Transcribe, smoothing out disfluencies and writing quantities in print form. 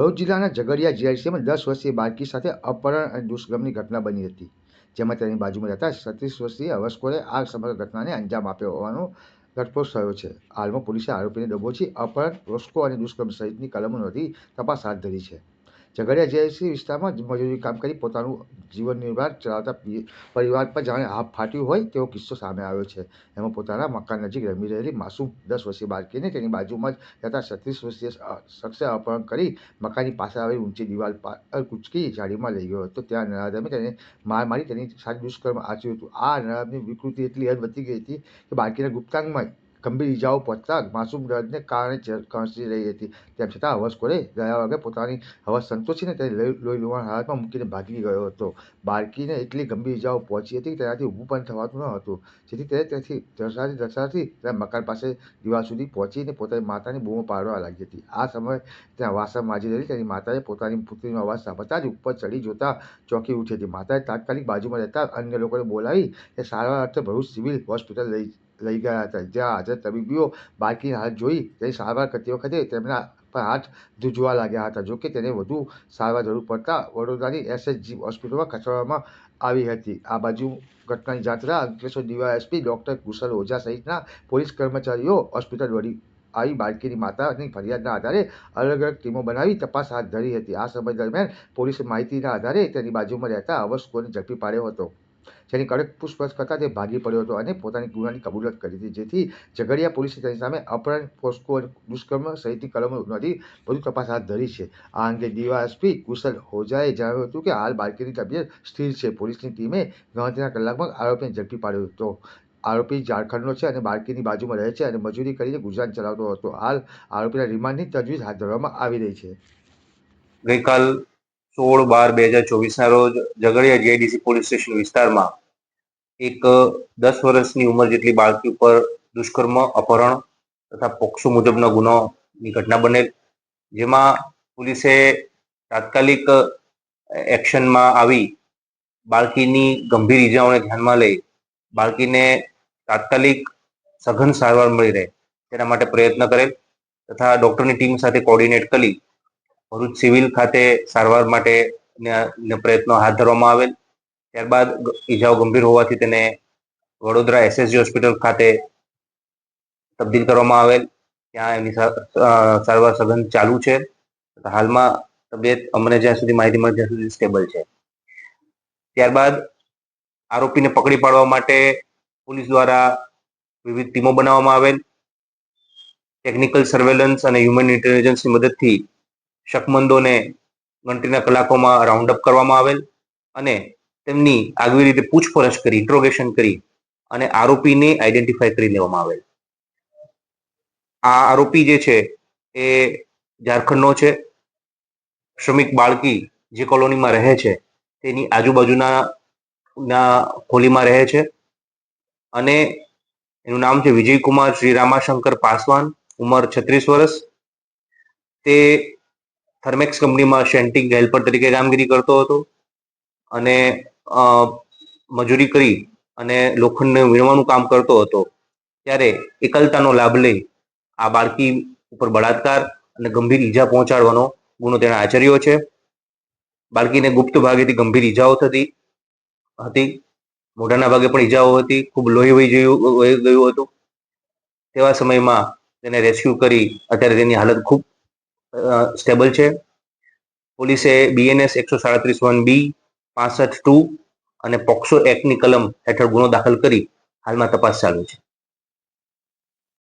ભરૂચ જિલ્લાના ઝઘડિયા જીઆઈડીસીમાં 10 વર્ષીય બાળકી સાથે અપહરણ અને દુષ્કર્મની ઘટના બની હતી, જેમાં તેની બાજુમાં રહેતા 36 વર્ષીય હવસખોરે આ સમગ્ર ઘટનાને અંજામ આપ્યો હોવાનો ઘટસ્ફોટ થયો છે. હાલમાં પોલીસે આરોપીને દબોચી અપહરણ, પોસ્કો અને દુષ્કર્મ સહિતની કલમો નોંધી તપાસ હાથ ધરી છે. ઝઘડિયા જીઆઈડીસી વિસ્તારમાં મજૂરી કામ કરી પોતાનું જીવન નિર્વાહ ચલાવતા પરિવાર પર જાણે હાફ ફાટ્યું હોય તેવો કિસ્સો સામે આવ્યો છે. એમાં પોતાના મકાન નજીક રમી રહેલી માસૂમ 10 વર્ષીય બાળકીને તેની બાજુમાં જ રહેતા 36 વર્ષીય શખ્સે અપહરણ કરી મકાનની પાસે આવેલી ઊંચી દિવાલ પર કૂંચકી જાળીમાં લઈ ગયો હતો. ત્યાં નરાધમે તેને માર મારી તેની સાથે દુષ્કર્મ આચર્યું હતું. આ નરાધમની વિકૃતિ એટલી હદ વધી ગઈ હતી કે બાળકીના ગુપ્તાંગમાં ગંભીર ઇજાઓ પહોંચતા માસૂમ દર્દને કારણે કણસી રહી હતી. તેમ છતાં હવસખોરે ગયા વગર પોતાની હવસ સંતોષીને તેને લોહી લુહાણ હાલતમાં મૂકીને ભાગી ગયો હતો. બાળકીને એટલી ગંભીર ઇજાઓ પહોંચી હતી કે તેનાથી ઊભું પણ થવાતું ન હતું, જેથી તે ત્યાંથી ધસાતી તેના મકાન પાસે દિવાલ સુધી પહોંચીને પોતાની માતાની બૂમો પાડવા લાગી હતી. આ સમયે ત્યાં વાસણ માજી રહેલી તેની માતાએ પોતાની પુત્રીનો અવાજ સાંભળતા જ ઉપર ચડી જોતા ચોંકી ઉઠી હતી. માતાએ તાત્કાલિક બાજુમાં રહેતા અન્ય લોકોને બોલાવી તે સારવાર અર્થે ભરૂચ સિવિલ હોસ્પિટલ લઈ ગયા હતા. જ્યાં હાજર તબીબોએ બાળકીની હાલત જોઈ તેની સારવાર કરતી વખતે તેમના પર હાથ ધ્રુજવા લાગ્યા હતા. જોકે તેને વધુ સારવાર જરૂર પડતા વડોદરાની એસએસજી હોસ્પિટલમાં ખસેડવામાં આવી હતી. આ બાજુ ઘટનાની જાણ થતાં અંકલેશ્વર ડીવાયએસપી ડોક્ટર કુશલ ઓઝા સહિતના પોલીસ કર્મચારીઓ હોસ્પિટલ દોડી આવી બાળકીની માતાની ફરિયાદના આધારે અલગ અલગ ટીમો બનાવી તપાસ હાથ ધરી હતી. આ સમય દરમિયાન પોલીસે માહિતીના આધારે તેની બાજુમાં રહેતા હવસખોરને ઝડપી પાડ્યો હતો, જેની કડક પૂછપરછ કરતા તે ભાગી પડ્યો હતો અને પોતાની ગુનાની કબૂલાત કરી હતી. જેથી ઝઘડિયા પોલીસે તેની સામે અપહરણ, પોસ્કો અને દુષ્કર્મ સહિતની કલમો નોંધી વધુ તપાસ હાથ ધરી છે. આ અંગે ડીવાયએસપી કુશલ ઓઝાએ જણાવ્યું હતું કે હાલ બાળકીની તબિયત સ્થિર છે. પોલીસની ટીમે ગણતરીના કલાકમાં આરોપીને ઝડપી પાડ્યો હતો. આરોપી ઝારખંડનો છે અને બાળકીની બાજુમાં રહે છે અને મજૂરી કરીને ગુજરાન ચલાવતો હતો. હાલ આરોપીના રિમાન્ડની તજવીજ હાથ ધરવામાં આવી રહી છે. ગઈકાલ 16/12/2024 રોજ ઝઘડિયા જીઆઈડીસી પોલીસ સ્ટેશન વિસ્તારમાં એક 10 વર્ષની ઉંમર જેટલી બાળકી ઉપર દુષ્કર્મ, અપહરણ તથા પોક્સો મુજબનો ગુનોની ઘટના બનેલ, જેમાં પોલીસે તાત્કાલિક એક્શનમાં આવી બાળકીની ગંભીર ઇજાઓને ધ્યાનમાં લઈ બાળકીને તાત્કાલિક સઘન સારવાર મળી રહે તેના માટે પ્રયત્ન કરેલ તથા ડોક્ટરની ટીમ સાથે કોર્ડિનેટ કરી ભરૂચ સિવિલ ખાતે સારવાર માટે પ્રયત્નો હાથ ધરવામાં આવેલ. ત્યારબાદ ઇજાઓ ગંભીર હોવાથી તેને વડોદરા એસએસજી હોસ્પિટલ ખાતે તબદીલ કરવામાં આવેલ. ત્યાં એની સારવાર સઘન ચાલુ છે. હાલમાં તબિયત અમને જ્યાં સુધી માહિતી મળે ત્યાં સુધી સ્ટેબલ છે. ત્યારબાદ આરોપીને પકડી પાડવા માટે પોલીસ દ્વારા વિવિધ ટીમો બનાવવામાં આવેલ. ટેકનિકલ સર્વેલન્સ અને હ્યુમન ઇન્ટેલિજન્સની મદદથી શકમંદોને ગણતરીના કલાકોમાં રાઉન્ડ અપ કરવામાં આવેલ અને તેમની આગવી રીતે પૂછપરછ કરી, ઇન્ટ્રોગેશન કરી અને આરોપીને આઈડેન્ટિફાય કરી લેવામાં આવેલ. આ આરોપી જે છે એ ઝારખંડનો છે. શ્રમિક બાળકી જે કોલોનીમાં રહે છે તેની આજુબાજુના હોલીમાં રહે છે અને એનું નામ છે વિજયકુમાર શ્રી રામાશંકર પાસવાન, ઉંમર 36 વર્ષ. તે થર્મેક્સ કંપનીમાં શેન્ટિંગ હેલ્પર તરીકે કામગીરી કરતો હતો અને મજૂરી કરી અને લોખંડને વીણવાનું કામ કરતો હતો. ત્યારે એકલતાનો લાભ લઈ આ બાળકી ઉપર બળાત્કાર અને ગંભીર ઈજા પહોંચાડવાનો ગુનો તેણે આચર્યો છે. બાળકીને ગુપ્ત ભાગેથી ગંભીર ઈજાઓ થતી હતી, મોઢાના ભાગે પણ ઈજાઓ હતી, ખૂબ લોહી વહી ગયું હતું. તેવા સમયમાં તેને રેસ્ક્યુ કરી અત્યારે તેની હાલત ખૂબ સ્ટેબલ છે. પોલીસે BNS 137(1)B, 65(2) અને પોક્સો એક્ટની કલમ હેઠળ ગુનો દાખલ કરી હાલમાં તપાસ ચાલુ છે.